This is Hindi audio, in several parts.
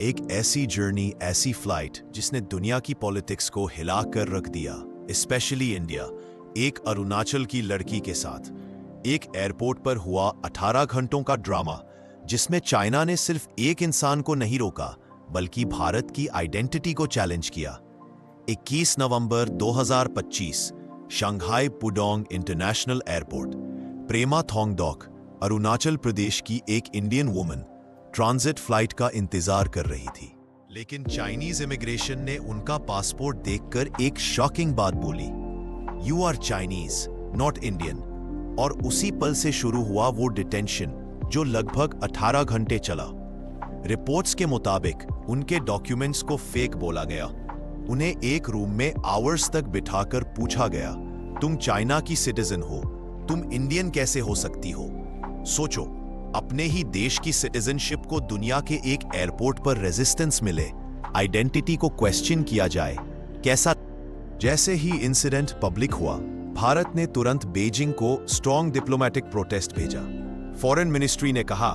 एक ऐसी जर्नी, ऐसी फ्लाइट जिसने दुनिया की पॉलिटिक्स को हिला कर रख दिया, स्पेशली इंडिया। एक अरुणाचल की लड़की के साथ एक एयरपोर्ट पर हुआ 18 घंटों का ड्रामा, जिसमें चाइना ने सिर्फ एक इंसान को नहीं रोका बल्कि भारत की आइडेंटिटी को चैलेंज किया। 21 नवंबर 2025 शंघाई पुडोंग इंटरनेशनल एयरपोर्ट, प्रेमा थोंगडोक, अरुणाचल प्रदेश की एक इंडियन वुमन ट्रांजिट फ्लाइट का इंतजार कर रही थी। लेकिन चाइनीज इमिग्रेशन ने उनका पासपोर्ट देखकर एक शॉकिंग बात बोली, you are Chinese not Indian. और उसी पल से शुरू हुआ वो डिटेंशन जो लगभग 18 घंटे चला। रिपोर्ट्स के मुताबिक उनके डॉक्यूमेंट्स को फेक बोला गया। उन्हें एक रूम में आवर्स तक बिठाकर पूछा गया, तुम चाइना की सिटीजन हो, तुम इंडियन कैसे हो सकती हो। सोचो, अपने ही देश की सिटीजनशिप को दुनिया के एक एयरपोर्ट पर रेजिस्टेंस मिले, आइडेंटिटी को क्वेश्चन किया जाए, कैसा। जैसे ही इंसिडेंट पब्लिक हुआ, भारत ने तुरंत बीजिंग को स्ट्रॉन्ग डिप्लोमेटिक प्रोटेस्ट भेजा। फॉरेन मिनिस्ट्री ने कहा,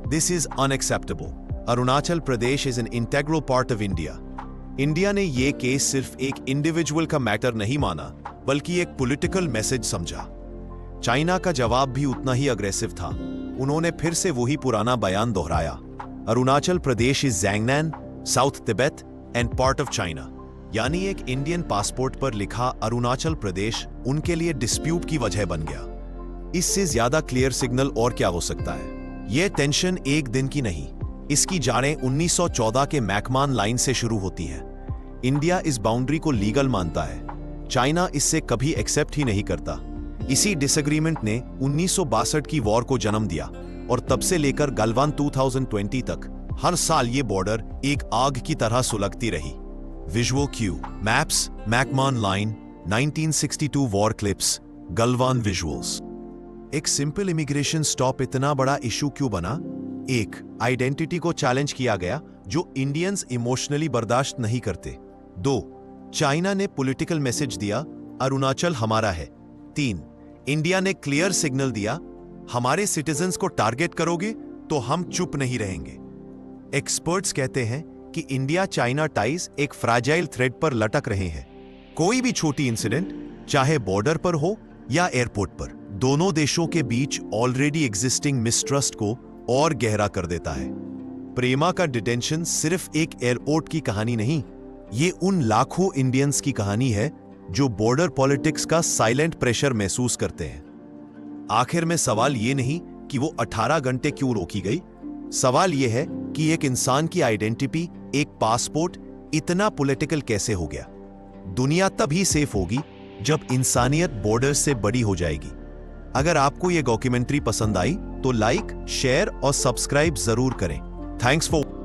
this is unacceptable, Arunachal Pradesh is an integral part of India. India ने यह केस सिर्फ एक इंडिविजुअल का मैटर नहीं माना, बल्कि एक पॉलिटिकल मैसेज समझा। चाइना का जवाब भी उतना ही अग्रेसिव था। उन्होंने फिर से वही पुराना बयान दोहराया, Arunachal Pradesh is Zangnan, south Tibet and part of China. यानी एक इंडियन पासपोर्ट पर लिखा अरुणाचल प्रदेश उनके लिए डिस्प्यूट की वजह बन गया। इससे ज्यादा क्लियर सिग्नल और क्या हो सकता है। यह टेंशन एक दिन की नहीं, इसकी जड़ें 1914 के मैकमान लाइन से शुरू होती हैं। इंडिया इस बाउंड्री को लीगल मानता है, चाइना इससे कभी एक्सेप्ट ही नहीं करता। इसी डिसएग्रीमेंट ने 1962 की वॉर को जन्म दिया और तब से लेकर गलवान 2020 तक हर साल ये बॉर्डर एक आग की तरह सुलगती रही। Visual cue, maps, McMahon line, 1962 war clips, Galwan visuals. एक सिंपल इमिग्रेशन स्टॉप इतना बड़ा इशू क्यों बना? एक, आइडेंटिटी को चैलेंज किया गया जो इंडियंस इमोशनली बर्दाश्त नहीं करते। 2, चाइना ने पॉलिटिकल मैसेज दिया, अरुणाचल हमारा है। 3, इंडिया ने क्लियर सिग्नल दिया, हमारे सिटीजन्स को टारगेट करोगे तो हम चुप नहीं रहेंगे। एक्सपर्ट्स कहते हैं कि इंडिया चाइना टाइज एक फ्रैजाइल थ्रेड पर लटक रहे हैं। कोई भी छोटी इंसिडेंट, चाहे बॉर्डर पर हो या एयरपोर्ट पर, दोनों देशों के बीच ऑलरेडी एग्जिस्टिंग मिसट्रस्ट को और गहरा कर देता है। प्रेमा का डिटेंशन सिर्फ एक एयरपोर्ट की कहानी नहीं, ये उन लाखों इंडियंस की कहानी है जो बॉर्डर पॉलिटिक्स का साइलेंट प्रेशर महसूस करते हैं। आखिर में सवाल ये नहीं कि वो 18 घंटे क्यों रोकी गई, सवाल ये है कि एक इंसान की आइडेंटिटी, एक पासपोर्ट इतना पॉलिटिकल कैसे हो गया। दुनिया तभी सेफ होगी जब इंसानियत बॉर्डर से बड़ी हो जाएगी। अगर आपको यह डॉक्यूमेंट्री पसंद आई तो लाइक, शेयर और सब्सक्राइब जरूर करें। Thanks for